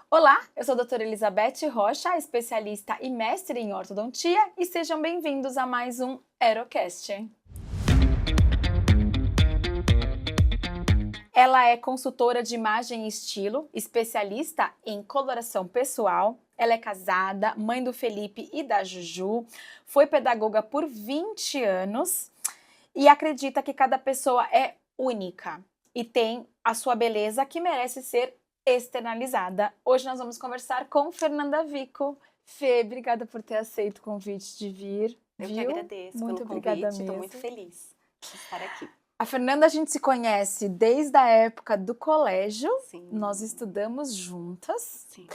Olá, eu sou a doutora Elizabeth Rocha, especialista e mestre em ortodontia, e sejam bem-vindos a mais um Aerocast. Ela é consultora de imagem e estilo, especialista em coloração pessoal. Ela é casada, mãe do Felipe e da Juju, foi pedagoga por 20 anos e acredita que cada pessoa é única e tem a sua beleza que merece ser externalizada. Hoje nós vamos conversar com Fernanda Vico. Fê, obrigada por ter aceito o convite de vir. Eu que agradeço Muito pelo obrigada convite, mesmo. estou muito feliz de estar aqui. A Fernanda, a gente se conhece desde a época do colégio. Sim. Nós estudamos juntas. Sim.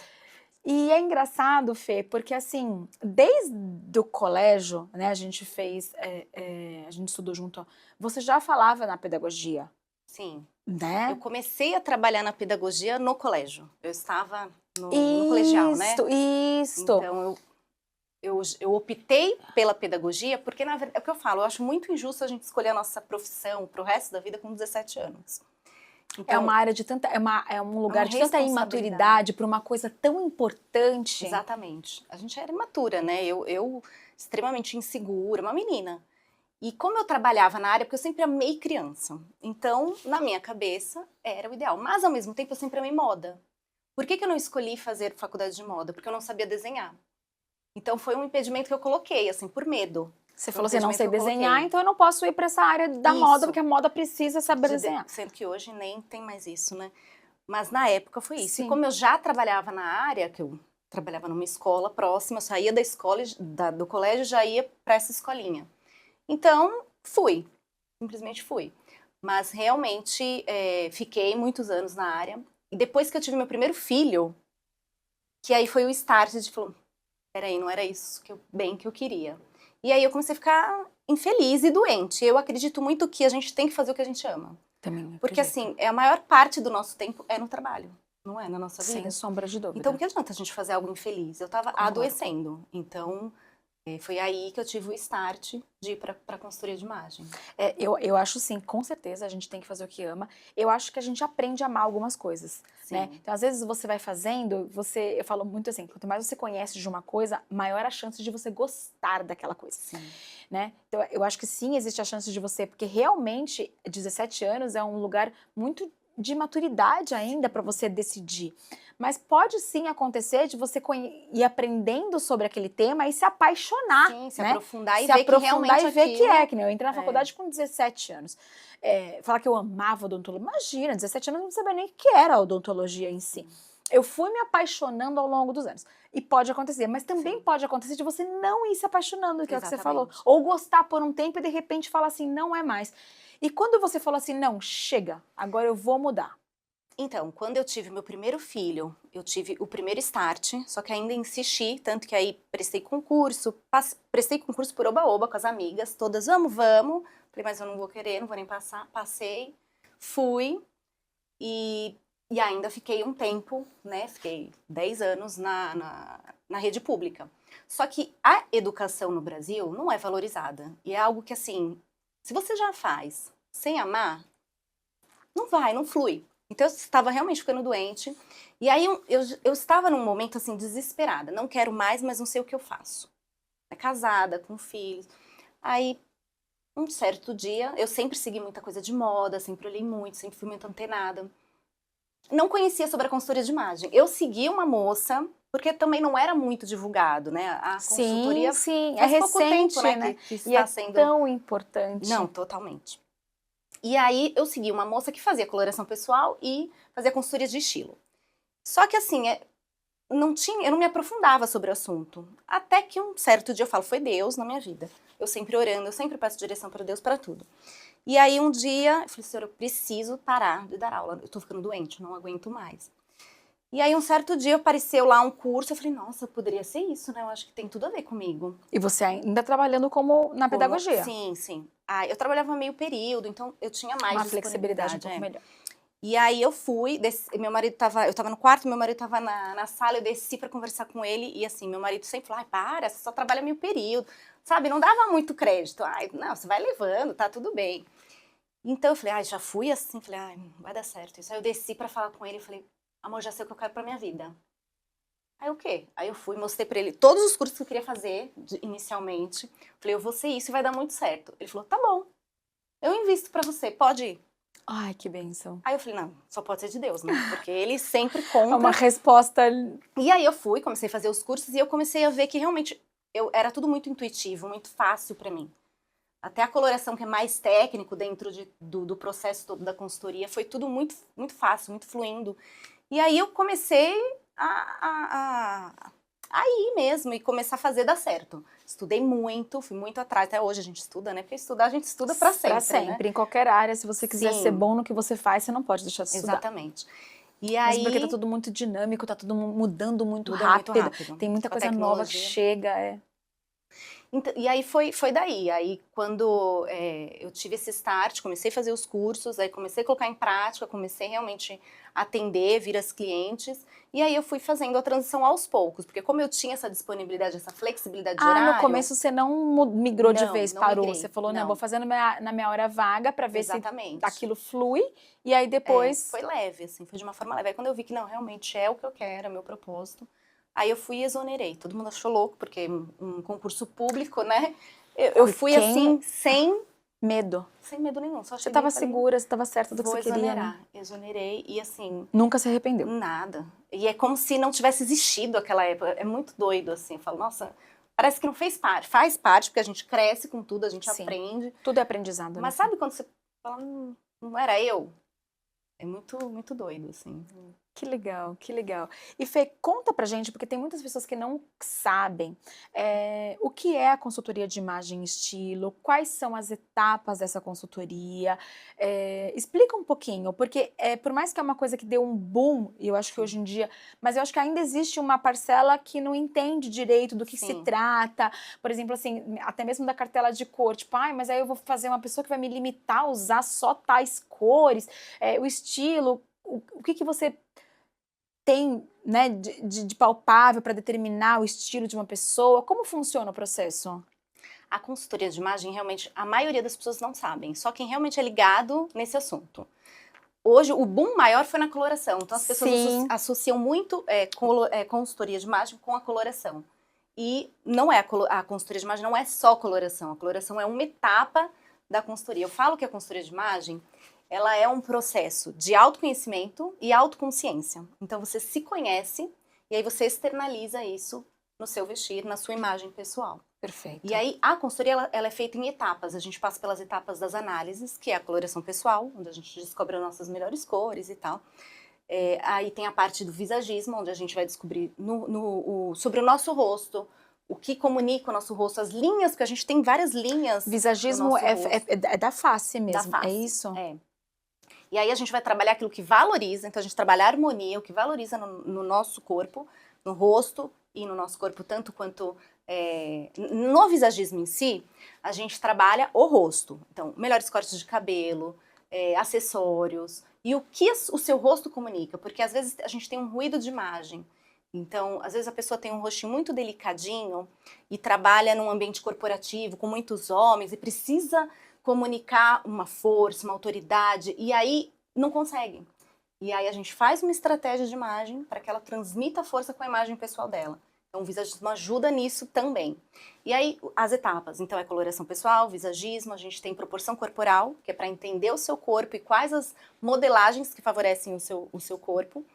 E é engraçado, Fê, porque assim, desde o colégio, né, a gente fez, a gente estudou junto, você já falava na pedagogia, Sim. né? Eu comecei a trabalhar na pedagogia no colégio. Eu estava no colegial, né? Isso. Então, eu optei pela pedagogia porque, na verdade, é o que eu falo, eu acho muito injusto a gente escolher a nossa profissão pro resto da vida com 17 anos. Então, é uma área de tanta, é um lugar de tanta imaturidade para uma coisa tão importante. Exatamente. A gente era imatura, né? Eu extremamente insegura, uma menina. E como eu trabalhava na área, porque eu sempre amei criança, então, na minha cabeça, era o ideal. Mas, ao mesmo tempo, eu sempre amei moda. Por que eu não escolhi fazer faculdade de moda? Porque eu não sabia desenhar. Então, foi um impedimento que eu coloquei, assim, por medo. Você falou assim, não sei desenhar, então eu não posso ir para essa área da moda, porque a moda precisa saber desenhar. Sendo que hoje nem tem mais isso, né? Mas na época foi isso. Sim. E como eu já trabalhava na área, que eu trabalhava numa escola próxima, eu saía da escola, do colégio, já ia para essa escolinha. Então, fui. Simplesmente fui. Mas realmente fiquei muitos anos na área. E depois que eu tive meu primeiro filho, que aí foi o start de falar, peraí, não era isso que eu queria. E aí eu comecei a ficar infeliz e doente. Eu acredito muito que a gente tem que fazer o que a gente ama. Também porque assim, a maior parte do nosso tempo é no trabalho, não é? Na nossa vida. Sem sombra de dúvida. Então, por que adianta a gente fazer algo infeliz? Eu tava adoecendo. Então, foi aí que eu tive o start de ir pra consultoria de imagem. Eu acho sim, com certeza a gente tem que fazer o que ama. Eu acho que a gente aprende a amar algumas coisas, né? Então, às vezes você vai fazendo, eu falo muito assim, quanto mais você conhece de uma coisa, maior a chance de você gostar daquela coisa, né? Então, eu acho que sim, existe a chance de você, porque realmente 17 anos é um lugar muito de maturidade ainda para você decidir. Mas pode sim acontecer de você ir aprendendo sobre aquele tema e se apaixonar. Sim, se né? aprofundar e ver que realmente que nem eu entrei na faculdade com 17 anos. Falar que eu amava odontologia, imagina, 17 anos eu não sabia nem o que era a odontologia em si. Eu fui me apaixonando ao longo dos anos. E pode acontecer, mas também pode acontecer de você não ir se apaixonando, que é o que você falou. Ou gostar por um tempo e de repente falar assim, não é mais. E quando você falou assim, não, chega, agora eu vou mudar. Então, quando eu tive meu primeiro filho, eu tive o primeiro start, só que ainda insisti, tanto que aí prestei concurso por oba-oba com as amigas, todas, vamos. Falei, mas eu não vou querer, não vou nem passar. Passei, fui e ainda fiquei um tempo, né, fiquei 10 anos na rede pública. Só que a educação no Brasil não é valorizada. E é algo que, assim, se você já faz sem amar, não flui. Então, eu estava realmente ficando doente. E aí, eu estava num momento, assim, desesperada. Não quero mais, mas não sei o que eu faço. Casada, com filhos. Aí, um certo dia, eu sempre segui muita coisa de moda, sempre olhei muito, sempre fui muito antenada. Não conhecia sobre a consultoria de imagem. Eu segui uma moça, porque também não era muito divulgado, né? A consultoria sim, faz pouco recente, tempo, né? Que está sendo tão importante. Não, totalmente. E aí, eu segui uma moça que fazia coloração pessoal e fazia consultoria de estilo. Só que assim, eu não me aprofundava sobre o assunto. Até que um certo dia, eu falo, foi Deus na minha vida. Eu sempre orando, eu sempre peço direção para Deus para tudo. E aí um dia, eu falei, senhor, eu preciso parar de dar aula. Eu tô ficando doente, eu não aguento mais. E aí um certo dia apareceu lá um curso, eu falei, nossa, poderia ser isso, né? Eu acho que tem tudo a ver comigo. E você ainda trabalhando na pedagogia? Sim. Eu trabalhava meio período, então eu tinha mais uma flexibilidade um pouco melhor. E aí eu fui, meu marido eu tava no quarto, meu marido tava na sala, eu desci pra conversar com ele, e assim, meu marido sempre falou, ai, para, você só trabalha meio período, sabe, não dava muito crédito, ai, não, você vai levando, tá tudo bem. Então eu falei, ai, já fui assim, falei, ai, vai dar certo isso. Aí eu desci pra falar com ele e falei, amor, já sei o que eu quero pra minha vida. Aí o quê? Aí eu fui, mostrei pra ele todos os cursos que eu queria fazer inicialmente. Falei, eu vou ser isso e vai dar muito certo. Ele falou, tá bom, eu invisto pra você, pode ir. Ai, que bênção. Aí eu falei, não, só pode ser de Deus, né? Porque ele sempre É uma conta. resposta... E aí eu fui, comecei a fazer os cursos e eu comecei a ver que realmente era tudo muito intuitivo, muito fácil pra mim. Até a coloração, que é mais técnico dentro do processo todo da consultoria, foi tudo muito, muito fácil, muito fluindo. E aí eu comecei a ir mesmo e começar a fazer dar certo. Estudei muito, fui muito atrás. Até hoje a gente estuda, né? Porque estudar, a gente estuda pra sempre, Pra sempre, né? em qualquer área. Se você quiser Sim. ser bom no que você faz, você não pode deixar de estudar. Exatamente. E Mas aí... porque tá tudo muito dinâmico, tá tudo mudando muito Muda rápido. muito rápido. Tem muita Com a coisa nova que tecnologia. chega, Então, e aí foi daí. Aí quando eu tive esse start, comecei a fazer os cursos, aí comecei a colocar em prática, comecei realmente a atender, vir as clientes. E aí eu fui fazendo a transição aos poucos, porque como eu tinha essa disponibilidade, essa flexibilidade de horário... no começo você não migrou de vez, não parou. migrei, Você falou, não, não. vou fazer na minha hora vaga pra ver Exatamente. se aquilo flui. E aí depois... Foi leve, assim, foi de uma forma leve. Aí quando eu vi que não, realmente é o que eu quero, é meu propósito, aí eu fui e exonerei. Todo mundo achou louco, porque um concurso público, né? Eu fui assim, sem medo. Sem medo nenhum. Só Você cheguei tava e falei, segura, você tava certa do que vou você queria, exonerar. né? Exonerei e assim... Nunca se arrependeu. Nada. E é como se não tivesse existido aquela época. É muito doido, assim. Eu falo, nossa, parece que não fez parte. Faz parte, porque a gente cresce com tudo, a gente Sim. aprende. Tudo é aprendizado, Mas né? sabe quando você fala, não era eu? É muito, muito doido, assim. Que legal, que legal. E Fê, conta pra gente, porque tem muitas pessoas que não sabem o que é a consultoria de imagem e estilo, quais são as etapas dessa consultoria, explica um pouquinho, porque por mais que é uma coisa que deu um boom, e eu acho que hoje em dia, mas eu acho que ainda existe uma parcela que não entende direito do que se trata, por exemplo, assim, até mesmo da cartela de cor, tipo, mas aí eu vou fazer uma pessoa que vai me limitar a usar só tais cores, o estilo, o que você tem, né, de palpável para determinar o estilo de uma pessoa? Como funciona o processo? A consultoria de imagem, realmente, a maioria das pessoas não sabem. Só quem realmente é ligado nesse assunto. Hoje, o boom maior foi na coloração. Então, as pessoas associam muito consultoria de imagem com a coloração. E não é a consultoria de imagem não é só coloração. A coloração é uma etapa da consultoria. Eu falo que a consultoria de imagem ela é um processo de autoconhecimento e autoconsciência. Então, você se conhece e aí você externaliza isso no seu vestir, na sua imagem pessoal. Perfeito. E aí, a consultoria, ela é feita em etapas. A gente passa pelas etapas das análises, que é a coloração pessoal, onde a gente descobre as nossas melhores cores e tal. Aí tem a parte do visagismo, onde a gente vai descobrir sobre o nosso rosto, o que comunica o nosso rosto, as linhas, porque a gente tem várias linhas. Visagismo é da face mesmo, da face, é isso? E aí a gente vai trabalhar aquilo que valoriza, então a gente trabalha a harmonia, o que valoriza no nosso corpo, no rosto e no nosso corpo, tanto quanto no visagismo em si, a gente trabalha o rosto. Então, melhores cortes de cabelo, acessórios, e o que o seu rosto comunica, porque às vezes a gente tem um ruído de imagem. Então, às vezes a pessoa tem um rostinho muito delicadinho e trabalha num ambiente corporativo com muitos homens e precisa comunicar uma força, uma autoridade, e aí não consegue. E aí a gente faz uma estratégia de imagem para que ela transmita a força com a imagem pessoal dela. Então o visagismo ajuda nisso também. E aí as etapas, então é coloração pessoal, visagismo, a gente tem proporção corporal, que é para entender o seu corpo e quais as modelagens que favorecem o seu corpo.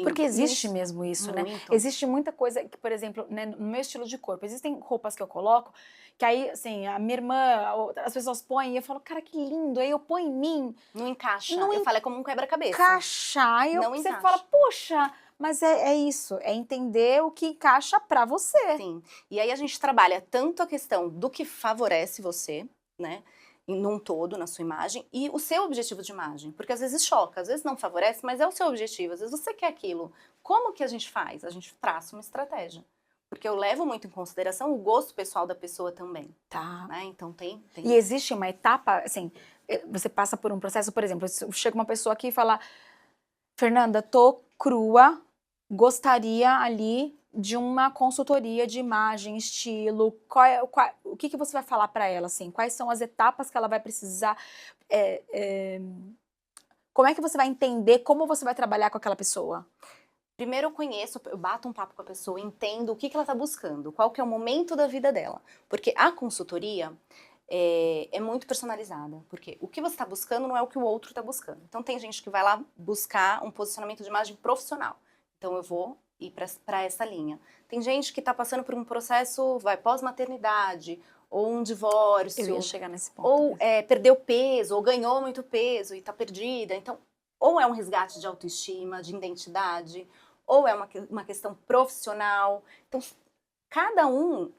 Porque existe mesmo isso, né? Existe muita coisa que, por exemplo, né, no meu estilo de corpo, existem roupas que eu coloco, que aí, assim, a minha irmã, as pessoas põem e eu falo, cara, que lindo, aí eu ponho em mim. Não encaixa, eu falo, é como um quebra-cabeça. Aí você fala, poxa, mas é isso, é entender o que encaixa pra você. Sim, e aí a gente trabalha tanto a questão do que favorece você, né? Num todo, na sua imagem, e o seu objetivo de imagem, porque às vezes choca, às vezes não favorece, mas é o seu objetivo, às vezes você quer aquilo. Como que a gente faz? A gente traça uma estratégia, porque eu levo muito em consideração o gosto pessoal da pessoa também. Tá. Né? Então tem... E existe uma etapa, assim, você passa por um processo, por exemplo, chega uma pessoa aqui e fala, Fernanda, tô crua, gostaria ali de uma consultoria de imagem, estilo, o que você vai falar para ela, assim? Quais são as etapas que ela vai precisar? Como é que você vai entender como você vai trabalhar com aquela pessoa? Primeiro eu conheço, eu bato um papo com a pessoa, entendo o que ela está buscando, qual que é o momento da vida dela. Porque a consultoria é muito personalizada, porque o que você está buscando não é o que o outro está buscando. Então tem gente que vai lá buscar um posicionamento de imagem profissional. Então eu vou ir para essa linha. Tem gente que está passando por um processo, pós-maternidade, ou um divórcio, Eu ia chegar nesse ponto. ou perdeu peso, ou ganhou muito peso e está perdida. Então, ou é um resgate de autoestima, de identidade, ou é uma questão profissional. Então, cada um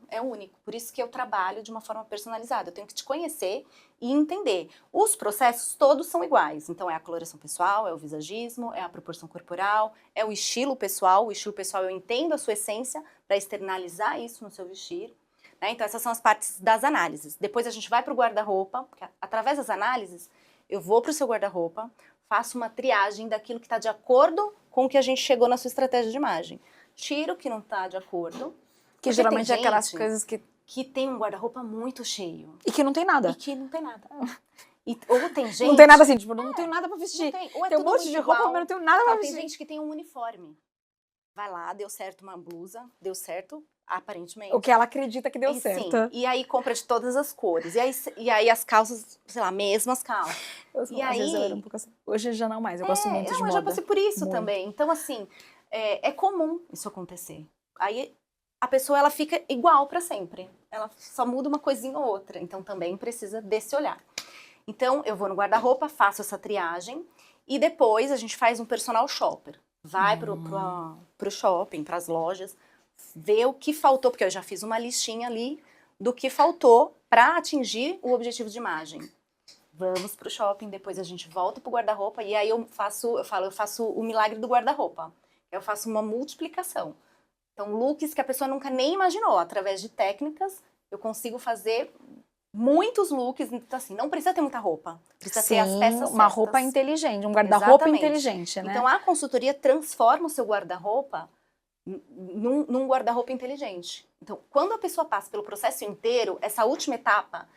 é único. Por isso que eu trabalho de uma forma personalizada. Eu tenho que te conhecer e entender. Os processos todos são iguais. Então, é a coloração pessoal, é o visagismo, é a proporção corporal, é o estilo pessoal. O estilo pessoal, eu entendo a sua essência para externalizar isso no seu vestir. Né? Então, essas são as partes das análises. Depois a gente vai para o guarda-roupa, porque através das análises, eu vou para o seu guarda-roupa, faço uma triagem daquilo que está de acordo com o que a gente chegou na sua estratégia de imagem. Tiro o que não está de acordo. Que geralmente é aquelas coisas que tem um guarda-roupa muito cheio. E que não tem nada. E que não tem nada. Ou tem gente... Não tem nada assim, tipo, não tenho nada pra vestir. Ou tem um monte de roupa, mas não tenho nada pra vestir. Tem gente que tem um uniforme. Vai lá, deu certo uma blusa, deu certo, aparentemente. O que ela acredita que deu certo. Sim, e aí compra de todas as cores. E aí as calças, sei lá, mesmas calças. E aí... Às vezes eu era um pouco assim. Hoje já não mais, eu gosto muito de moda. Eu já passei por isso muito. também. Então, assim, é comum isso acontecer. Aí a pessoa, ela fica igual para sempre. Ela só muda uma coisinha ou outra. Então, também precisa desse olhar. Então, eu vou no guarda-roupa, faço essa triagem. E depois, a gente faz um personal shopper. Vai pro shopping, pras lojas, vê o que faltou. Porque eu já fiz uma listinha ali do que faltou para atingir o objetivo de imagem. Vamos pro shopping, depois a gente volta pro guarda-roupa. E aí eu faço o milagre do guarda-roupa. Eu faço uma multiplicação. Então, looks que a pessoa nunca nem imaginou. Através de técnicas, eu consigo fazer muitos looks. Então, assim, não precisa ter muita roupa. Precisa ter as peças certas. Uma roupa inteligente, um guarda-roupa inteligente, né? Então, a consultoria transforma o seu guarda-roupa num guarda-roupa inteligente. Então, quando a pessoa passa pelo processo inteiro, essa última etapa,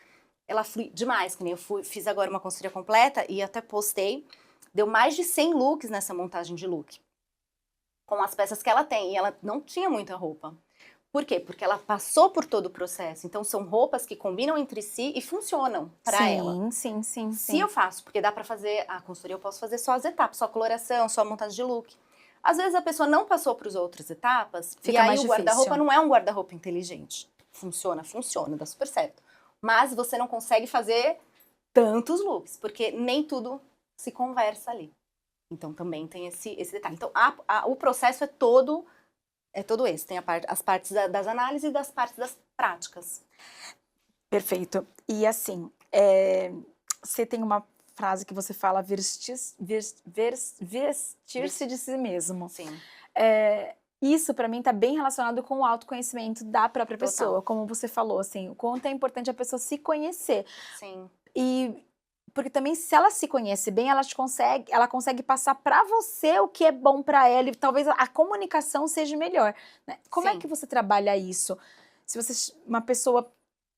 ela flui demais. Que nem eu fiz agora uma consultoria completa e até postei. Deu mais de 100 looks nessa montagem de look. Com as peças que ela tem, e ela não tinha muita roupa. Por quê? Porque ela passou por todo o processo. Então, são roupas que combinam entre si e funcionam para ela. Sim. Se eu faço, porque dá para fazer a consultoria, eu posso fazer só as etapas, só a coloração, só a montagem de look. Às vezes, a pessoa não passou para as outras etapas, fica e aí mais o guarda-roupa não é um guarda-roupa inteligente. Funciona, dá super certo. Mas você não consegue fazer tantos looks, porque nem tudo se conversa ali. Então, também tem esse detalhe. Então, o processo é todo esse. Tem as partes das análises e das partes das práticas. Perfeito. E assim, você tem uma frase que você fala, vestir-se de si mesmo. Sim. Isso, para mim, tá bem relacionado com o autoconhecimento da própria pessoa. Como você falou, assim, o quanto é importante a pessoa se conhecer. Sim. Porque também, se ela se conhece bem, ela consegue passar para você o que é bom para ela e talvez a comunicação seja melhor. Né? Como é que você trabalha isso? Se você, uma pessoa,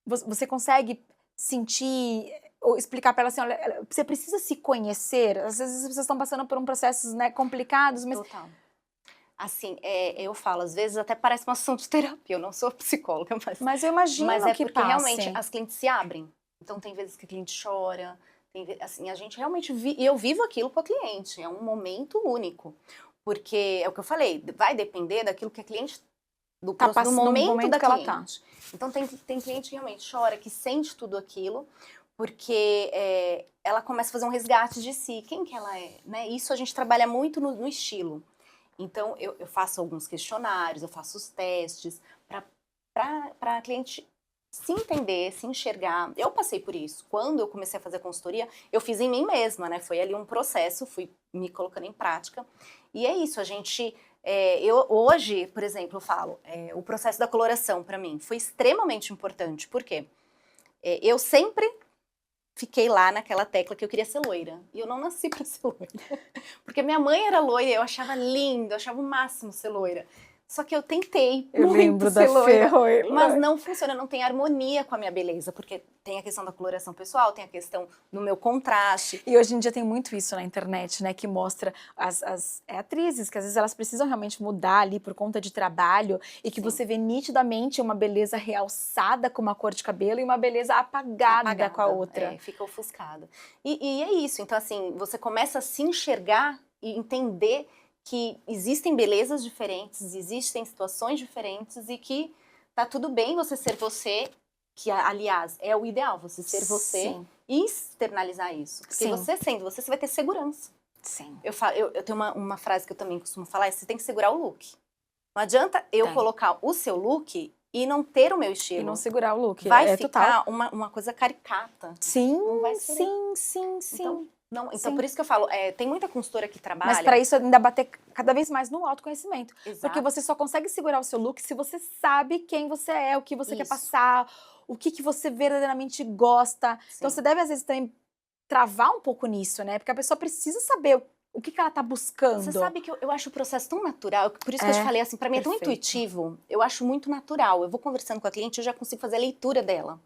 você consegue sentir ou explicar para ela assim, olha, você precisa se conhecer? Às vezes as pessoas estão passando por processos, né, complicados, mas... Total. Assim, eu falo, às vezes até parece uma sessão de terapia, eu não sou psicóloga, mas eu imagino que porque passe. Realmente as clientes se abrem. Então tem vezes que a cliente chora, assim, a gente realmente eu vivo aquilo com a cliente, é um momento único. Porque é o que eu falei, vai depender daquilo que a cliente do momento da que cliente. ela tá. Então tem cliente que realmente chora, que sente tudo aquilo, porque ela começa a fazer um resgate de si, quem que ela é, né? Isso a gente trabalha muito no estilo. Então eu faço alguns questionários, eu faço os testes para a cliente se entender, se enxergar. Eu passei por isso. Quando eu comecei a fazer consultoria, eu fiz em mim mesma, né? Foi ali um processo, fui me colocando em prática. E é isso, a gente... hoje, por exemplo, eu falo, o processo da coloração, para mim, foi extremamente importante. Por quê? Eu sempre fiquei lá naquela tecla que eu queria ser loira. E eu não nasci para ser loira. Porque minha mãe era loira, eu achava lindo, eu achava o máximo ser loira. Só que eu tentei Eu muito lembro da ser loira, Fê, mas não funciona, não tem harmonia com a minha beleza, porque tem a questão da coloração pessoal, tem a questão do meu contraste. E hoje em dia tem muito isso na internet, né, que mostra as atrizes, que às vezes elas precisam realmente mudar ali por conta de trabalho, e que Sim. você vê nitidamente uma beleza realçada com uma cor de cabelo e uma beleza apagada com a outra. Fica ofuscada. E é isso, então assim, você começa a se enxergar e entender que existem belezas diferentes, existem situações diferentes e que tá tudo bem você ser você, que aliás é o ideal, você ser você Sim. e externalizar isso. Porque Sim. você sendo você vai ter segurança. Sim. Eu tenho uma frase que eu também costumo falar, é você tem que segurar o look. Não adianta eu Tem. colocar o seu look e não ter o meu estilo. E não segurar o look. Vai total. ficar uma coisa caricata. Sim, Não vai ser. sim. Então por isso que eu falo, tem muita consultora que trabalha. Mas para isso ainda bater cada vez mais no autoconhecimento. Exato. Porque você só consegue segurar o seu look se você sabe quem você é, o que você quer Isso. passar, o que você verdadeiramente gosta. Sim. Então você deve às vezes também travar um pouco nisso, né? Porque a pessoa precisa saber o que ela tá buscando. Você sabe que eu acho o processo tão natural, por isso que eu te falei assim, pra mim é tão perfeito. intuitivo, eu acho muito natural. Eu vou conversando com a cliente, eu já consigo fazer a leitura dela.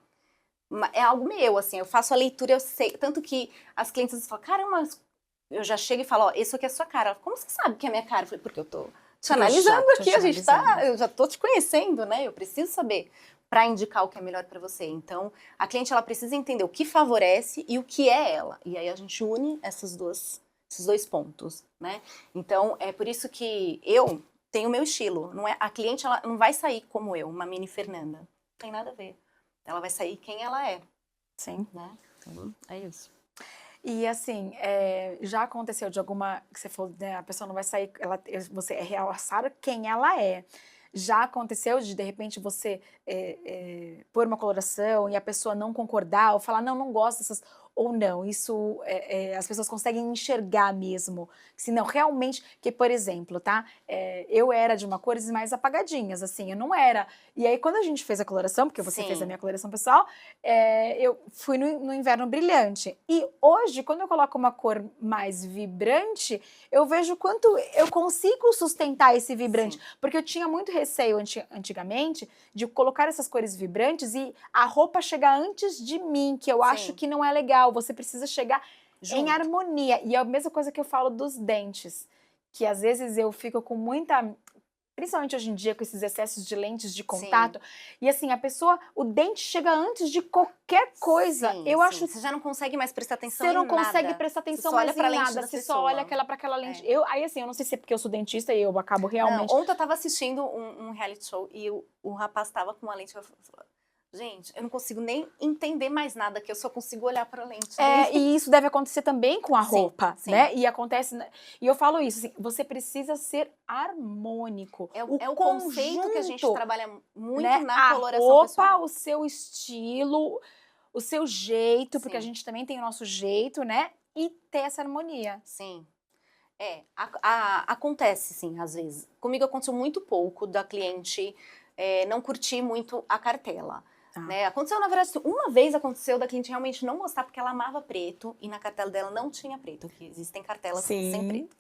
É algo meu, assim, eu faço a leitura, eu sei. Tanto que as clientes às vezes falam, caramba, eu já chego e falo, ó, isso aqui é a sua cara. Como você sabe que é a minha cara? Eu falei, porque eu tô te analisando aqui, eu já tô te conhecendo, né? Eu preciso saber para indicar o que é melhor para você. Então, a cliente ela precisa entender o que favorece e o que é ela. E aí a gente une esses dois pontos, né? Então, é por isso que eu tenho o meu estilo. Não é, a cliente ela não vai sair como eu, uma mini Fernanda. Não tem nada a ver. Ela vai sair quem ela é. Sim. Né? Então, é isso. E assim, já aconteceu de alguma, que você falou, né, a pessoa não vai sair, você é realçar quem ela é. Já aconteceu de repente você pôr uma coloração e a pessoa não concordar ou falar, não gosto dessas, ou não, isso as pessoas conseguem enxergar mesmo. Se não, realmente, que por exemplo, tá? Eu era de uma cores mais apagadinhas, assim, eu não era. E aí quando a gente fez a coloração, porque você fez a minha coloração pessoal, eu fui no inverno brilhante. E hoje, quando eu coloco uma cor mais vibrante, eu vejo quanto eu consigo sustentar esse vibrante. Sim. Porque eu tinha muito receio antigamente de colocar essas cores vibrantes e a roupa chegar antes de mim, que eu acho que não é legal. Você precisa chegar em harmonia. E é a mesma coisa que eu falo dos dentes, que às vezes eu fico com muita... Principalmente hoje em dia, com esses excessos de lentes de contato. Sim. E assim, o dente chega antes de qualquer coisa. Eu acho... Você já não consegue mais prestar atenção em nada. Você não nada. consegue prestar atenção mais em nada. Você só olha pra aquela lente. Aí assim, eu não sei se é porque eu sou dentista e eu acabo realmente... Não, ontem eu tava assistindo um reality show e o rapaz tava com uma lente... Gente, eu não consigo nem entender mais nada, que eu só consigo olhar para a lente. E isso deve acontecer também com a roupa, né? E acontece... E eu falo isso, assim, você precisa ser harmônico. É o conceito que a gente trabalha muito, né? Na coloração pessoal. A roupa, o seu estilo, o seu jeito, porque a gente também tem o nosso jeito, né? E ter essa harmonia. Sim. Acontece, sim, às vezes. Comigo aconteceu muito pouco da cliente não curtir muito a cartela. Né? Aconteceu, na verdade, uma vez aconteceu da cliente realmente não gostar porque ela amava preto e na cartela dela não tinha preto, que existem cartelas sem preto.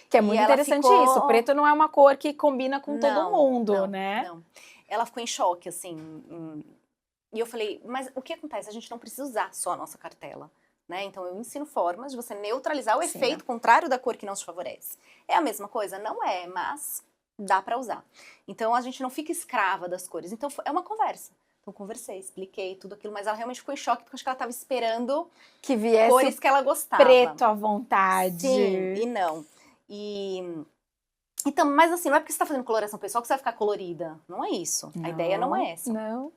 Que é muito interessante isso, o preto não é uma cor que combina com todo mundo, né? Não, ela ficou em choque, assim, e eu falei, mas o que acontece? A gente não precisa usar só a nossa cartela, né? Então eu ensino formas de você neutralizar o efeito contrário da cor que não te favorece. É a mesma coisa? Não é, mas dá pra usar. Então a gente não fica escrava das cores, então é uma conversa. Então, conversei, expliquei tudo aquilo, mas ela realmente ficou em choque, porque acho que ela estava esperando que viesse cores que ela gostava. Preto à vontade. Sim, e não. Então, mas assim, não é porque você está fazendo coloração pessoal que você vai ficar colorida. Não é isso. Não, a ideia não é essa. Não.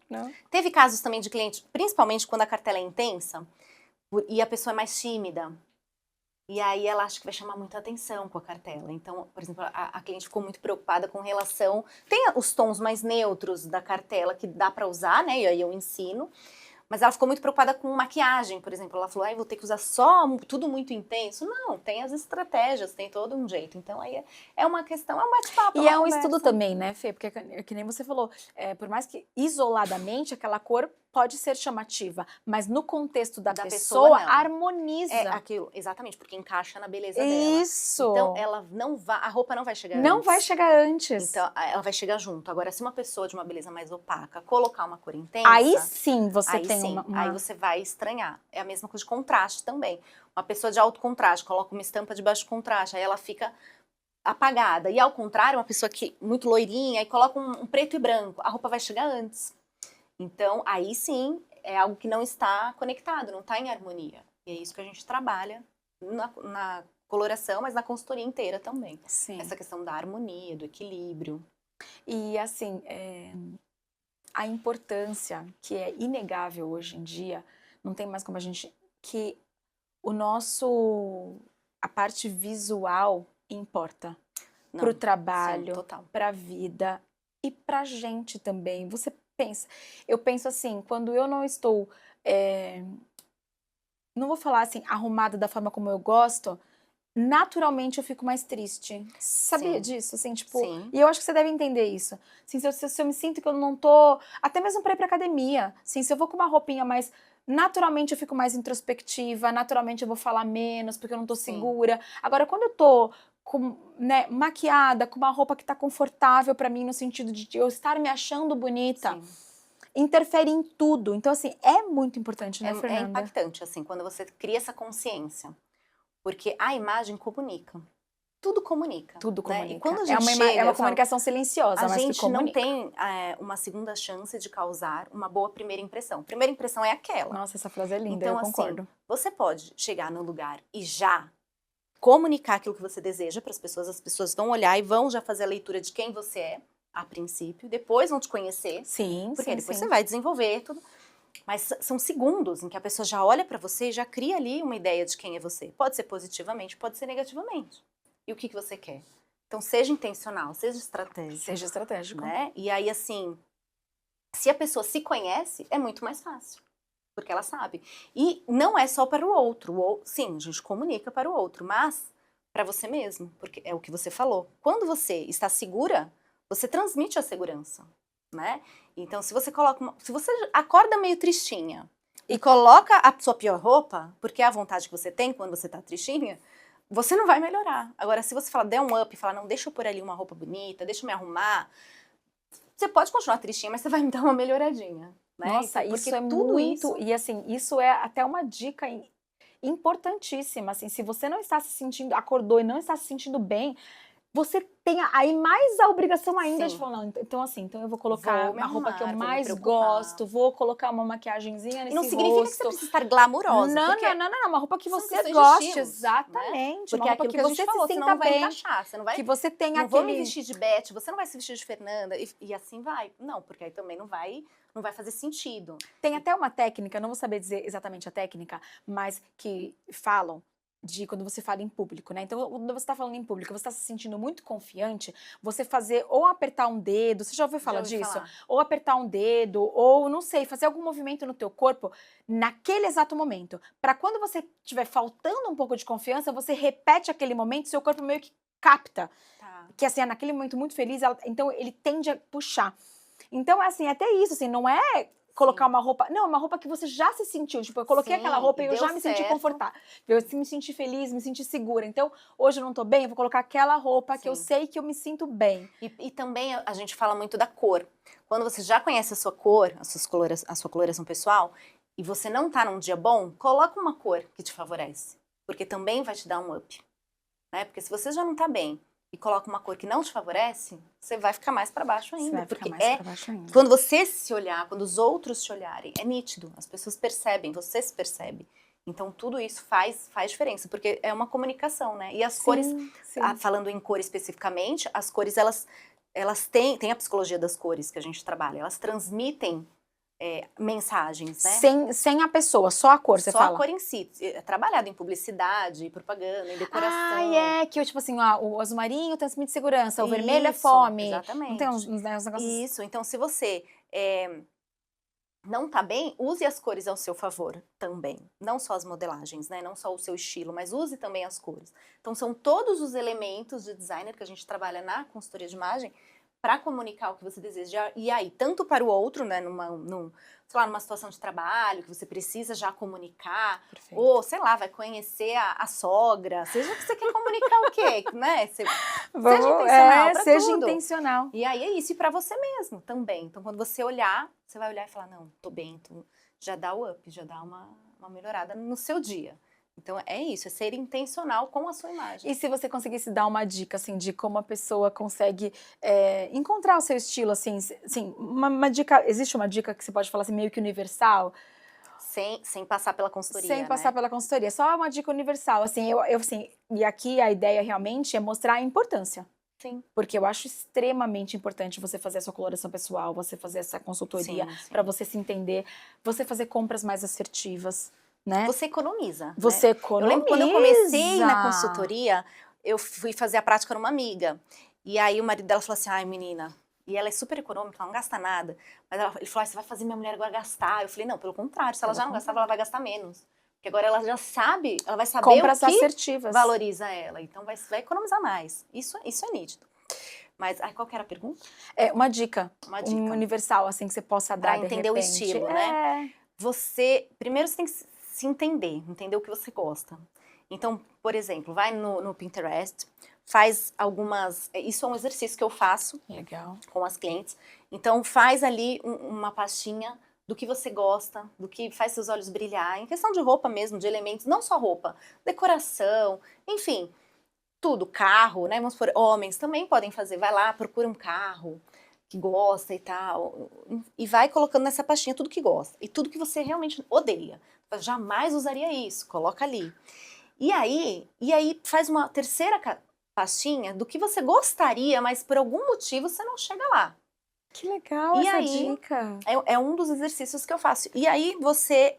Teve casos também de cliente, principalmente quando a cartela é intensa e a pessoa é mais tímida. E aí ela acha que vai chamar muita atenção com a cartela. Então, por exemplo, a cliente ficou muito preocupada com relação... Tem os tons mais neutros da cartela que dá pra usar, né? E aí eu ensino. Mas ela ficou muito preocupada com maquiagem, por exemplo. Ela falou, vou ter que usar só tudo muito intenso. Não, tem as estratégias, tem todo um jeito. Então aí é uma questão, é um bate-papo. E é um estudo também, né, Fê? Porque que nem você falou, por mais que isoladamente aquela cor pode ser chamativa, mas no contexto da pessoa, pessoa, não. harmoniza. É aquilo, exatamente, porque encaixa na beleza dela. Isso! Então, ela não vai, a roupa não vai chegar Não antes. vai chegar antes. Então, ela vai chegar junto. Agora, se uma pessoa de uma beleza mais opaca colocar uma cor intensa... Aí sim você aí tem sim, uma... aí você vai estranhar. É a mesma coisa de contraste também. Uma pessoa de alto contraste coloca uma estampa de baixo contraste, aí ela fica apagada. E ao contrário, uma pessoa que muito loirinha, aí coloca um preto e branco, a roupa vai chegar antes. Então, aí sim, é algo que não está conectado, não está em harmonia. E é isso que a gente trabalha na coloração, mas na consultoria inteira também. Sim. Essa questão da harmonia, do equilíbrio. E assim, a importância que é inegável hoje em dia, não tem mais como a gente... que a parte visual importa para o trabalho, para a vida e para a gente também. Você pensa, eu penso assim, quando eu não estou, não vou falar assim, arrumada da forma como eu gosto, naturalmente eu fico mais triste. Sabia disso? Assim, tipo, e eu acho que você deve entender isso. Assim, se eu me sinto que eu não tô, até mesmo para ir pra academia, assim, se eu vou com uma roupinha mais, naturalmente eu fico mais introspectiva, naturalmente eu vou falar menos, porque eu não tô segura. Agora, quando eu tô né, maquiada, com uma roupa que tá confortável pra mim, no sentido de eu estar me achando bonita, interfere em tudo. Então, assim, é muito importante, né, Fernanda? É impactante, assim, quando você cria essa consciência. Porque a imagem comunica. Tudo comunica. Tudo comunica. E quando a gente chega, é uma comunicação silenciosa, mas que comunica. A gente não tem uma segunda chance de causar uma boa primeira impressão. Primeira impressão é aquela. Nossa, essa frase é linda, então, eu concordo. Assim, você pode chegar no lugar e já comunicar aquilo que você deseja para as pessoas vão olhar e vão já fazer a leitura de quem você é, a princípio, depois vão te conhecer. Porque depois você vai desenvolver tudo. Mas são segundos em que a pessoa já olha para você e já cria ali uma ideia de quem é você. Pode ser positivamente, pode ser negativamente. E o que você quer? Então, seja intencional, seja estratégico. Seja estratégico. Né? E aí, assim, se a pessoa se conhece, é muito mais fácil. Porque ela sabe. E não é só para o outro. Sim, a gente comunica para o outro, mas para você mesmo. Porque é o que você falou. Quando você está segura, você transmite a segurança. Né? Então, se você se você acorda meio tristinha e coloca a sua pior roupa, porque é a vontade que você tem quando você tá tristinha, você não vai melhorar. Agora, se você der um up e falar, não, deixa eu pôr ali uma roupa bonita, deixa eu me arrumar, você pode continuar tristinha, mas você vai me dar uma melhoradinha. Né? Nossa, então, isso é tudo muito... E assim, isso é até uma dica importantíssima. Assim, se você não está se sentindo, acordou e não está se sentindo bem, você tem aí mais a obrigação ainda de falar, não, então assim, então eu vou colocar uma roupa que eu mais gosto, vou colocar uma maquiagemzinha nesse rosto. E não significa que você precisa estar glamurosa. Não, uma roupa que você goste, exatamente. Porque uma roupa que você se sinta bem, encaixar, você não vai, que você tenha não vou me vestir de Beth, você não vai se vestir de Fernanda, e assim vai. Não, porque aí também não vai fazer sentido. Tem até uma técnica, não vou saber dizer exatamente a técnica, mas que falam de quando você fala em público, né? Então, quando você está falando em público, você está se sentindo muito confiante, você fazer ou apertar um dedo, você já ouviu falar disso? Ou apertar um dedo, ou não sei, fazer algum movimento no teu corpo naquele exato momento. Para quando você estiver faltando um pouco de confiança, você repete aquele momento, seu corpo meio que capta. Que assim, é naquele momento muito feliz, então ele tende a puxar. Então, é assim, até isso, assim, não é colocar uma roupa... Não, uma roupa que você já se sentiu. Tipo, eu coloquei aquela roupa e eu já me senti confortável. Eu me senti feliz, me senti segura. Então, hoje eu não tô bem, eu vou colocar aquela roupa que eu sei que eu me sinto bem. E também a gente fala muito da cor. Quando você já conhece a sua cor, a sua coloração pessoal, e você não tá num dia bom, coloca uma cor que te favorece. Porque também vai te dar um up. Né? Porque se você já não tá bem e coloca uma cor que não te favorece, você vai ficar mais para baixo ainda. Você vai porque ficar mais pra baixo ainda. Quando você se olhar, quando os outros te olharem, é nítido. As pessoas percebem, você se percebe. Então, tudo isso faz diferença, porque é uma comunicação, né? E as cores, falando em cor especificamente, as cores, elas têm a psicologia das cores que a gente trabalha. Elas transmitem mensagens, né? Sem a pessoa, só a cor, você fala? Só a cor em si. É trabalhado em publicidade, propaganda, em decoração. Que tipo assim, o azul marinho transmite segurança, o vermelho é fome. Exatamente. Não tem uns negócios... Isso, então se você não tá bem, use as cores ao seu favor também. Não só as modelagens, né? Não só o seu estilo, mas use também as cores. Então são todos os elementos de designer que a gente trabalha na consultoria de imagem para comunicar o que você deseja. E aí, tanto para o outro, né, sei lá, numa situação de trabalho, que você precisa já comunicar, Perfeito. ou, sei lá, vai conhecer a sogra, seja que você quer comunicar o quê, né? Seja intencional para seja tudo. intencional. E aí é isso, e para você mesmo também. Então, quando você olhar, você vai olhar e falar, não, tô bem, já dá o up, já dá uma melhorada no seu dia. Então, é isso, é ser intencional com a sua imagem. E se você conseguisse dar uma dica, assim, de como a pessoa consegue encontrar o seu estilo, assim, uma dica, existe uma dica que você pode falar, assim, meio que universal? Sem passar pela consultoria, Sem passar pela consultoria, só uma dica universal, assim, assim, e aqui a ideia realmente é mostrar a importância. Sim. Porque eu acho extremamente importante você fazer a sua coloração pessoal, você fazer essa consultoria, para você se entender, você fazer compras mais assertivas, né? Você economiza. Você né? economiza. Eu lembro quando eu comecei na consultoria, eu fui fazer a prática numa amiga. E aí o marido dela falou assim, ai menina, e ela é super econômica, ela não gasta nada. Mas ele falou, você vai fazer minha mulher agora gastar. Eu falei, não, pelo contrário, se ela já não gastava, ela vai gastar menos. Porque agora ela já sabe, ela vai saber compras o que assertivas. valoriza ela. Então vai economizar mais. Isso é nítido. Mas, qual que era a pergunta? Uma dica. Uma dica. Universal, assim, que você possa dar, pra entender o estilo, né? Primeiro você tem que se entender o que você gosta. Então, por exemplo, vai no Pinterest, faz algumas... Isso é um exercício que eu faço com as clientes. Então, faz ali uma pastinha do que você gosta, do que faz seus olhos brilhar, em questão de roupa mesmo, de elementos, não só roupa, decoração, enfim, tudo, carro, né? Vamos supor, homens também podem fazer, vai lá, procura um carro que gosta e tal, e vai colocando nessa pastinha tudo que gosta, e tudo que você realmente odeia. Eu jamais usaria isso, coloca ali. E aí faz uma terceira pastinha do que você gostaria, mas por algum motivo você não chega lá. Que legal essa dica. É um dos exercícios que eu faço. E aí você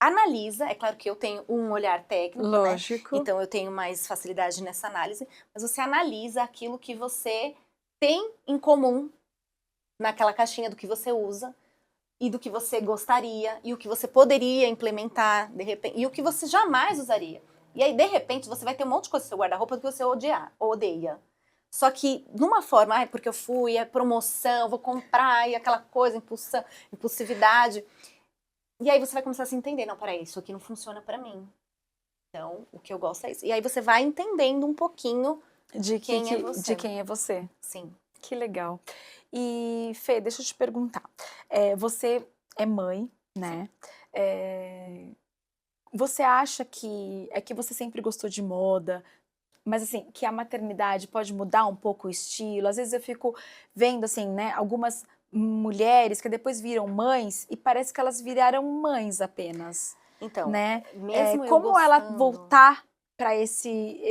analisa, é claro que eu tenho um olhar técnico, lógico, né? Então eu tenho mais facilidade nessa análise, mas você analisa aquilo que você tem em comum naquela caixinha do que você usa e do que você gostaria e o que você poderia implementar de repente e o que você jamais usaria. E aí de repente você vai ter um monte de coisa no seu guarda-roupa que você odeia. Só que numa forma, porque eu fui, é promoção, vou comprar e aquela coisa, impulsividade. E aí você vai começar a se entender, não, peraí, isso aqui não funciona pra mim. Então, o que eu gosto é isso. E aí você vai entendendo um pouquinho de quem é você. De quem é você. Sim. Que legal. E, Fê, deixa eu te perguntar. Você é mãe, né? Você acha que você sempre gostou de moda, mas assim, que a maternidade pode mudar um pouco o estilo? Às vezes eu fico vendo, assim, né, algumas mulheres que depois viram mães e parece que elas viraram mães apenas. Então, né? mesmo como ela voltar para esse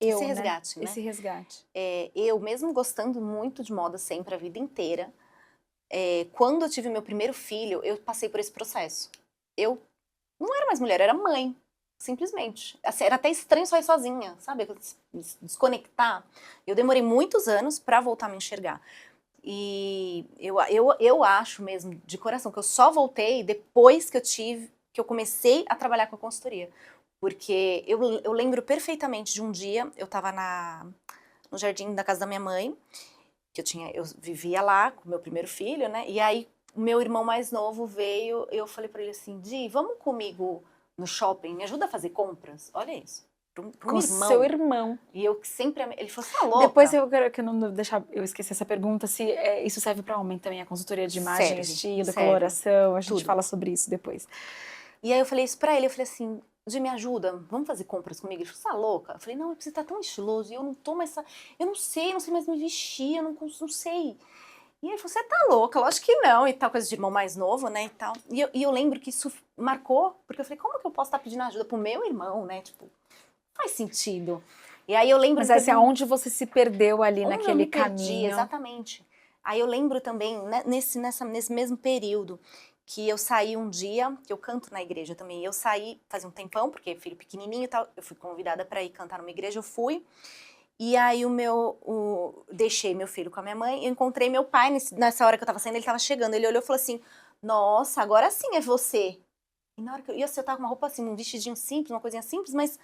resgate, né? Esse resgate. Eu, mesmo gostando muito de moda sempre, a vida inteira, quando eu tive meu primeiro filho, eu passei por esse processo. Eu não era mais mulher, eu era mãe, simplesmente. Assim, era até estranho sair sozinha, sabe? Desconectar. Eu demorei muitos anos para voltar a me enxergar. E eu acho mesmo, de coração, que eu só voltei depois que eu comecei a trabalhar com a consultoria. Porque eu lembro perfeitamente de um dia, eu estava no jardim da casa da minha mãe, que eu vivia lá com o meu primeiro filho, né? E aí o meu irmão mais novo veio, eu falei pra ele assim, Di, vamos comigo no shopping, me ajuda a fazer compras? Olha isso. Com o seu irmão. E eu sempre... Ele falou, você tá louca? Depois eu quero que eu não deixar eu esquecer essa pergunta, se isso serve pra homem também, a consultoria de imagem, estilo, coloração, a gente fala sobre isso depois. E aí eu falei isso pra ele, eu falei assim, Di, me ajuda, vamos fazer compras comigo? Ele falou, você tá louca? Eu falei, não, você tá tão estiloso, e eu não tô mais... Eu não sei mais me vestir, eu não sei. E ele falou, você tá louca? Lógico que não, e tal, coisa de irmão mais novo, né, e tal. E eu lembro que isso marcou, porque eu falei, como que eu posso estar pedindo ajuda pro meu irmão, né, tipo, faz sentido. E aí eu lembro... Mas assim, aonde você se perdeu ali naquele caminho. Perdi, exatamente. Aí eu lembro também, né, nesse mesmo período, que eu saí um dia, que eu canto na igreja também, eu saí faz um tempão, porque filho pequenininho e tal, eu fui convidada para ir cantar numa igreja, eu fui, e aí deixei meu filho com a minha mãe, eu encontrei meu pai, nessa hora que eu tava saindo, ele tava chegando, ele olhou e falou assim, nossa, agora sim é você. E na hora que eu tava com uma roupa assim, um vestidinho simples, uma coisinha simples, mas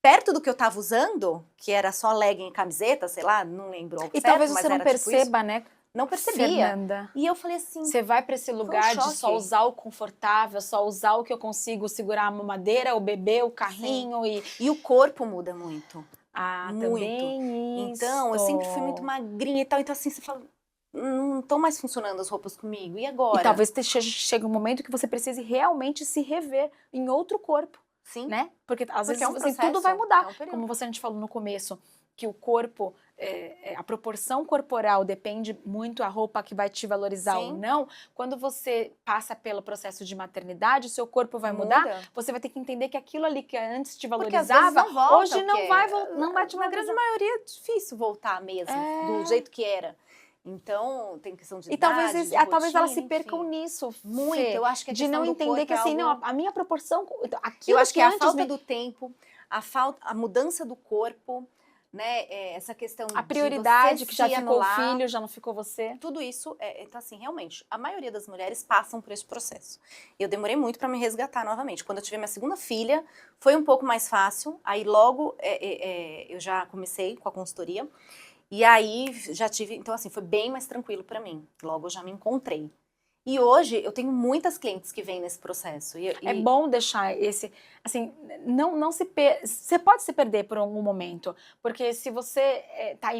perto do que eu tava usando, que era só legging e camiseta, sei lá, não lembro ao E certo, talvez mas você não era tipo isso. perceba, né? Não percebia. Fernanda, E eu falei assim, você vai para esse lugar de só choque. usar o confortável, só usar o que eu consigo segurar a mamadeira, o bebê, o carrinho e o corpo muda muito. Ah, muito. também isso. Então, eu sempre fui muito magrinha e tal, então assim, você fala, não estão mais funcionando as roupas comigo, e agora? E talvez chegue um momento que você precise realmente se rever em outro corpo, Sim. né? Porque às vezes é um assim, processo, tudo vai mudar. é um Como a gente falou no começo, que o corpo, a proporção corporal depende muito a roupa que vai te valorizar ou Sim. não. Quando você passa pelo processo de maternidade, o seu corpo vai mudar. Você vai ter que entender que aquilo ali que antes te valorizava, não volta, hoje não vai te Na valorizar. grande maioria é difícil voltar mesmo, do jeito que era. Então, tem questão de idade, de talvez elas se rotina, percam enfim. nisso, Muito, Fê, eu acho que a de não questão do entender corpo que é assim, não, algo- a minha proporção, Eu acho que é a antes falta do tempo, a mudança do corpo, né? Essa questão a de prioridade você que já se ficou o anular. filho, já não ficou você. Tudo isso, então assim, realmente, a maioria das mulheres passam por esse processo. Eu demorei muito para me resgatar novamente. Quando eu tive minha segunda filha, foi um pouco mais fácil. Aí logo eu já comecei com a consultoria. E aí já tive, então assim, foi bem mais tranquilo para mim. Logo eu já me encontrei. E hoje eu tenho muitas clientes que vêm nesse processo. É bom deixar esse, assim, não se você pode se perder por algum momento, porque se você tá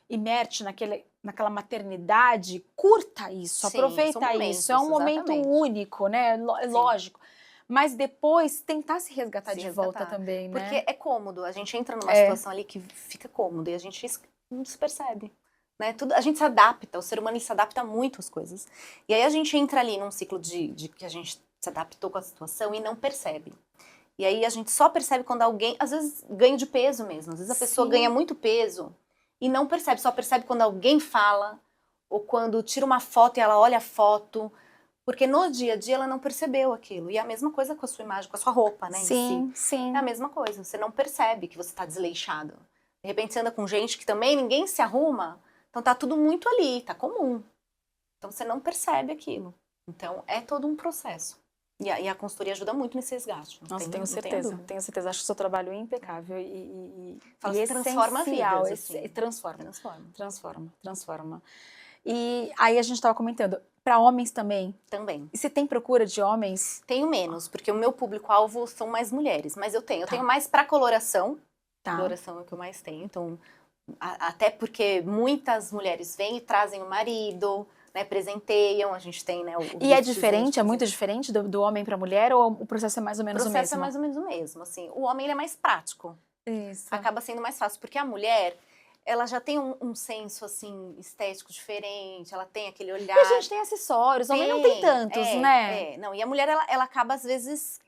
imerte naquela maternidade, curta isso, Sim, aproveita são momentos, isso, é um momento exatamente. único, né? Lógico. Mas depois tentar se resgatar de volta também, né? Porque é cômodo, a gente entra numa situação ali que fica cômodo e a gente não se percebe. Né? A gente se adapta, o ser humano se adapta muito às coisas. E aí a gente entra ali num ciclo de que a gente se adaptou com a situação e não percebe. E aí a gente só percebe quando alguém, às vezes ganho de peso mesmo, às vezes a pessoa ganha muito peso e não percebe, só percebe quando alguém fala ou quando tira uma foto e ela olha a foto. Porque no dia a dia ela não percebeu aquilo. E é a mesma coisa com a sua imagem, com a sua roupa, né? Sim, em si. sim. É a mesma coisa. Você não percebe que você está desleixado. De repente você anda com gente que também ninguém se arruma. Então tá tudo muito ali, tá comum. Então você não percebe aquilo. Então é todo um processo. E a consultoria ajuda muito nesse resgate. Nossa, tenho certeza. Acho que o seu trabalho é impecável e transforma vidas. Assim. Transforma. E aí a gente estava comentando, para homens também? Também. E você tem procura de homens? Tenho menos, porque o meu público-alvo são mais mulheres. Mas eu tenho mais para coloração. Coloração é o que eu mais tenho. Então, até porque muitas mulheres vêm e trazem o marido, né, presenteiam, a gente tem, né, E é diferente, é muito diferente do homem para mulher ou o processo é mais ou menos o mesmo? O processo é mais ou menos o mesmo, assim. O homem, ele é mais prático. Isso. Acaba sendo mais fácil, porque a mulher, ela já tem um senso, assim, estético diferente, ela tem aquele olhar... E a gente tem acessórios, o homem não tem tantos, né? Não, e a mulher, ela acaba, às vezes...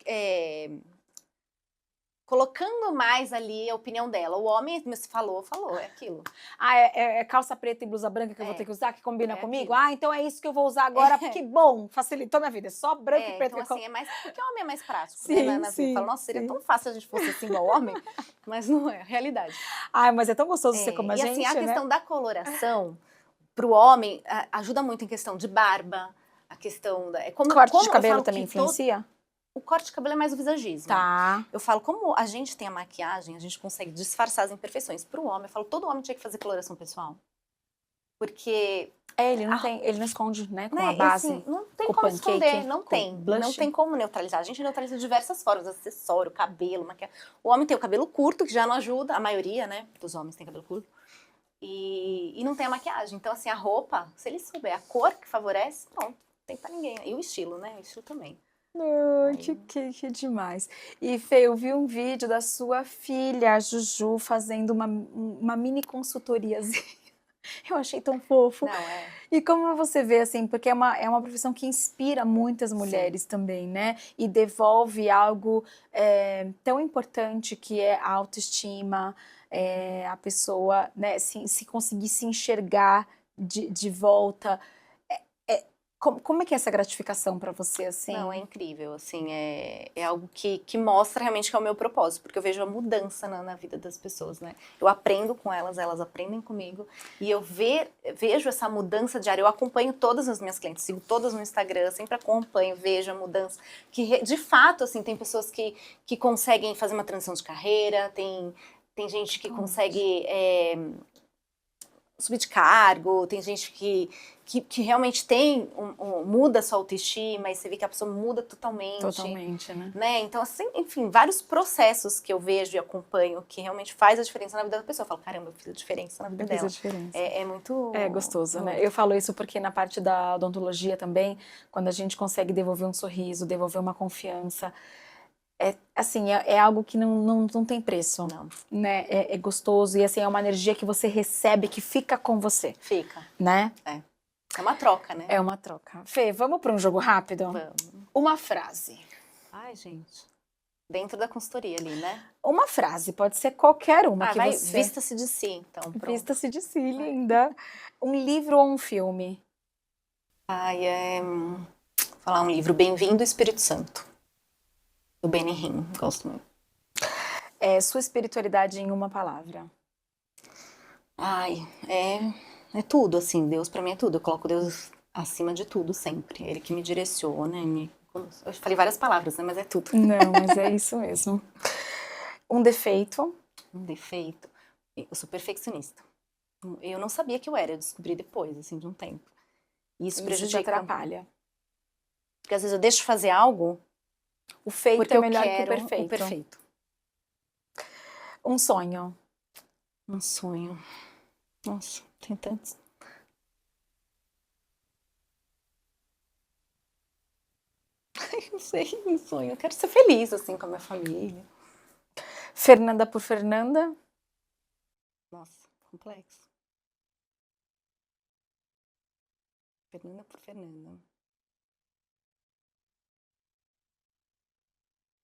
colocando mais ali a opinião dela. O homem, se falou, é aquilo. É calça preta e blusa branca que eu vou ter que usar, que combina comigo? Aquilo. Então é isso que eu vou usar agora, porque bom, facilitou minha vida. É só branco e preto. Então assim, porque o homem é mais prático, sim, né? Sim, fala, nossa, seria tão fácil se a gente fosse assim igual homem, mas não é a realidade. Mas é tão gostoso ser como a gente, E assim, a questão da coloração, pro homem, ajuda muito em questão de barba, a questão da... corte de cabelo também influencia? O corte de cabelo é mais o visagismo. Tá. Eu falo, como a gente tem a maquiagem, a gente consegue disfarçar as imperfeições. Pro homem, eu falo, todo homem tinha que fazer coloração pessoal. Porque... ele não esconde, né, com a base. Assim, não tem como esconder, não tem. Não tem como neutralizar. A gente neutraliza de diversas formas, acessório, cabelo, maquiagem. O homem tem o cabelo curto, que já não ajuda, a maioria, né, dos homens tem cabelo curto. E não tem a maquiagem. Então, assim, a roupa, se ele souber a cor que favorece, não tem pra ninguém. E o estilo, né, o estilo também. Que demais. E Fê, eu vi um vídeo da sua filha, a Juju, fazendo uma mini consultoriazinha. Eu achei tão fofo. E como você vê, assim, porque é uma profissão que inspira muitas mulheres também, né? E devolve algo tão importante que é a autoestima, a pessoa, né, se conseguir se enxergar de volta. Como é que é essa gratificação pra você, assim? Não, é incrível, assim, é algo que mostra realmente que é o meu propósito, porque eu vejo a mudança na vida das pessoas, né? Eu aprendo com elas, elas aprendem comigo, e eu vejo essa mudança diária, eu acompanho todas as minhas clientes, sigo todas no Instagram, sempre acompanho, vejo a mudança, que de fato, assim, tem pessoas que conseguem fazer uma transição de carreira, tem gente que consegue subir de cargo, tem gente que realmente muda a sua autoestima, e você vê que a pessoa muda totalmente. Totalmente, né? Então, assim, enfim, vários processos que eu vejo e acompanho que realmente faz a diferença na vida da pessoa. Eu falo, caramba, eu fiz a diferença na vida dela. Fiz a diferença. É muito... É gostoso, né? Eu falo isso porque na parte da odontologia também, quando a gente consegue devolver um sorriso, devolver uma confiança, assim, é algo que não tem preço. Não. Né? É gostoso e assim, é uma energia que você recebe, que fica com você. Fica. Né? É uma troca, né? É uma troca. Fê, vamos para um jogo rápido? Vamos. Uma frase. Ai, gente. Dentro da consultoria ali, né? Uma frase, pode ser qualquer uma que você... Vista-se de si, então. Vista-se de si, linda. Um livro ou um filme? Vou falar um livro, Bem-vindo Espírito Santo, do Benny Hinn, gosto muito. Sua espiritualidade em uma palavra. É tudo, assim, Deus pra mim é tudo. Eu coloco Deus acima de tudo sempre. Ele que me direciona. Eu falei várias palavras, né? Mas é tudo. Não, mas é isso mesmo. Um defeito. Um defeito. Eu sou perfeccionista. Eu não sabia que eu era, eu descobri depois, assim, de um tempo. Isso prejudica. Te atrapalha. Porque às vezes eu deixo de fazer algo. O feito porque é melhor eu quero que o perfeito. O perfeito. Um sonho. Um sonho. Nossa, tem tantos. Não sei, um sonho. Eu quero ser feliz, assim, com a minha família. Fernanda por Fernanda. Nossa, complexo. Fernanda por Fernanda.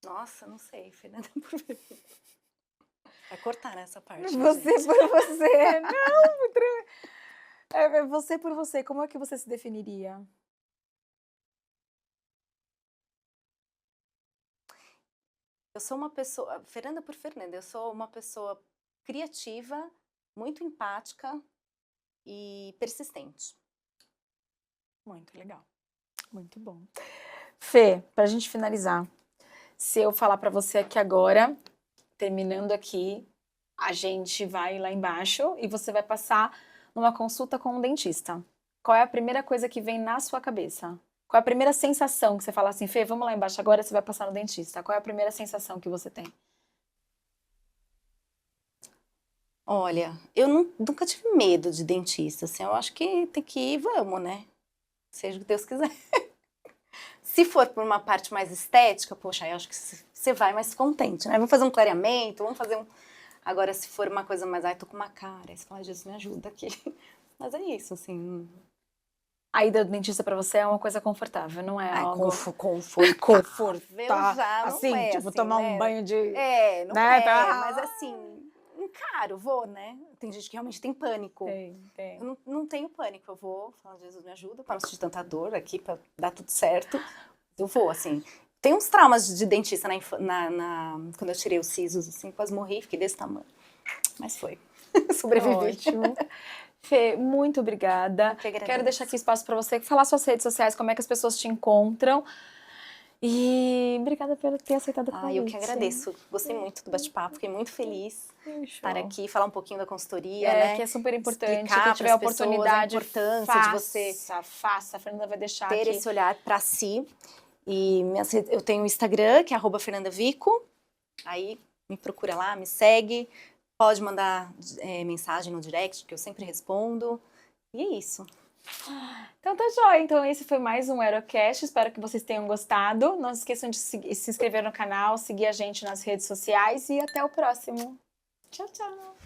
Nossa, não sei. Fernanda por Fernanda. Vai cortar nessa parte. Você por você. Não, é você por você. Como é que você se definiria? Eu sou uma pessoa, Fernanda por Fernanda, eu sou uma pessoa criativa, muito empática e persistente. Muito legal. Muito bom. Fê, pra gente finalizar, se eu falar pra você aqui agora, terminando aqui, a gente vai lá embaixo e você vai passar numa consulta com um dentista. Qual é a primeira coisa que vem na sua cabeça? Qual é a primeira sensação que você fala assim, Fê, vamos lá embaixo agora, você vai passar no dentista. Qual é a primeira sensação que você tem? Olha, eu nunca tive medo de dentista, assim, eu acho que tem que ir, vamos, né? Seja o que Deus quiser. Se for por uma parte mais estética, poxa, eu acho que você vai mais contente, né? Vamos fazer um clareamento, vamos fazer um... Agora, se for uma coisa mais, tô com uma cara, aí você fala, Jesus, me ajuda aqui. Mas é isso, assim... A ida do dentista pra você é uma coisa confortável, não é algo... Confortável já, não assim, é tipo, assim, tomar né? Um banho de... Não né? mas assim, encaro, vou, né? Tem gente que realmente tem pânico. Tem. Eu não tenho pânico, eu vou, falo, Jesus, me ajuda pra não sentir tanta dor aqui, pra dar tudo certo. Eu vou, assim... Tem uns traumas de dentista quando eu tirei os sisos, assim, quase morri, fiquei desse tamanho. Mas foi. Sobrevivi. Ótimo. Fê, muito obrigada. Quero deixar aqui espaço para você falar suas redes sociais, como é que as pessoas te encontram. E obrigada por ter aceitado o convite. Eu que agradeço. Gostei muito do bate-papo, fiquei muito feliz de estar aqui, falar um pouquinho da consultoria, né? Que é super importante. Explicar quem tiver a pessoas oportunidade, a importância de você faça. A Fernanda vai deixar ter aqui. esse olhar para si. E eu tenho o Instagram, que é @FernandaVico. Aí me procura lá, me segue. Pode mandar mensagem no direct, que eu sempre respondo. E é isso. Então tá jóia. Então esse foi mais um Aerocast. Espero que vocês tenham gostado. Não se esqueçam de se inscrever no canal, seguir a gente nas redes sociais e até o próximo. Tchau, tchau.